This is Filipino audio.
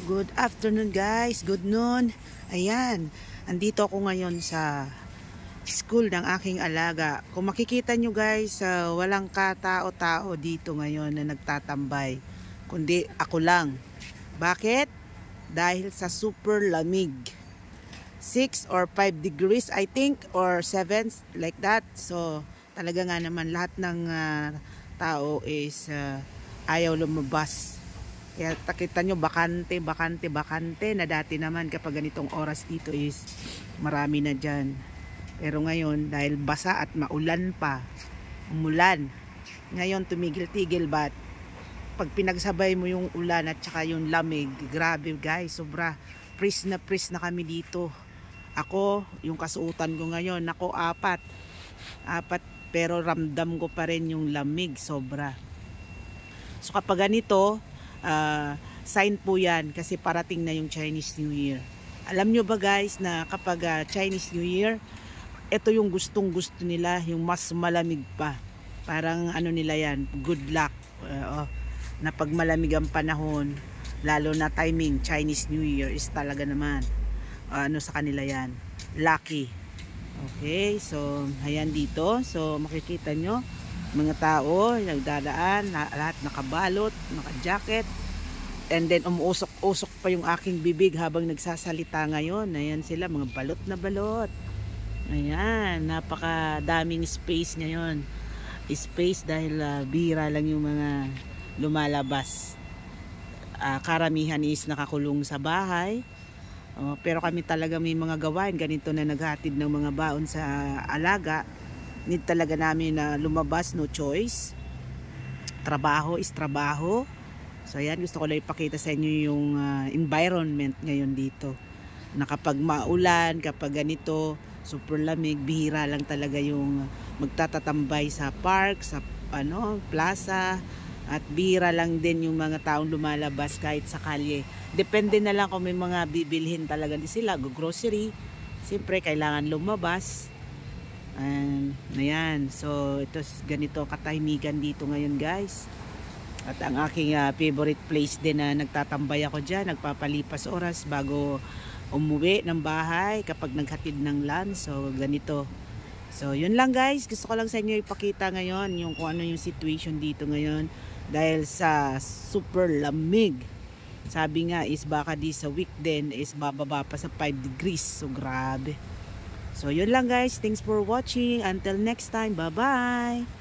Good afternoon guys, good noon. Ayan, andito ako ngayon sa school ng aking alaga. Kung makikita nyo guys, walang katao-tao dito ngayon na nagtatambay, kundi ako lang. Bakit? Dahil sa super lamig. 6 or 5 degrees I think, or 7 like that. So talaga nga naman lahat ng tao is ayaw lumabas. Kaya takita nyo bakante na dati naman kapag ganitong oras dito is marami na dyan. Pero ngayon dahil basa at maulan pa, umulan, ngayon tumigil-tigil. But pag pinagsabay mo yung ulan at saka yung lamig, grabe guys, sobra. Freeze na kami dito. Ako, yung kasuotan ko ngayon, ako apat, pero ramdam ko pa rin yung lamig, sobra. So kapag ganito, sign po yan kasi parating na yung Chinese New Year. Alam nyo ba guys na kapag Chinese New Year, ito yung gustong gusto nila, yung mas malamig pa. Parang ano nila yan, good luck. Na pag malamig ang panahon, lalo na timing Chinese New Year is talaga naman ano sa kanila yan, lucky. Okay, so ayan dito, so makikita nyo mga tao nagdadaan, lahat nakabalot, naka-jacket, and then umuusok-usok pa yung aking bibig habang nagsasalita ngayon. Ayan sila, mga balot na balot. Ayan, napakadaming space ngayon. Space dahil bihira lang yung mga lumalabas. Karamihan is nakakulong sa bahay. Pero kami talaga may mga gawain ganito na naghatid ng mga baon sa alaga. Need talaga namin na lumabas, no choice. Trabaho is trabaho. So ayan, gusto ko lang ipakita sa inyo yung environment ngayon dito. Na kapag maulan, kapag ganito, super lamig, bihira lang talaga yung magtatatambay sa park, sa plaza. At bihira lang din yung mga taong lumalabas kahit sa kalye. Depende na lang kung may mga bibilhin talaga din sila, grocery. Siyempre kailangan lumabas. Ayan, so ito ganito katahimikan dito ngayon guys. At ang aking favorite place din na nagtatambay ako dyan, nagpapalipas oras bago umuwi ng bahay kapag naghatid ng lunch. So ganito. So yun lang guys, gusto ko lang sa inyo ipakita ngayon yung kung ano yung situation dito ngayon dahil sa super lamig. Sabi nga is baka di sa week din is bababa pa sa 5 degrees. So grabe. So yun lang guys, thanks for watching. Until next time, bye bye.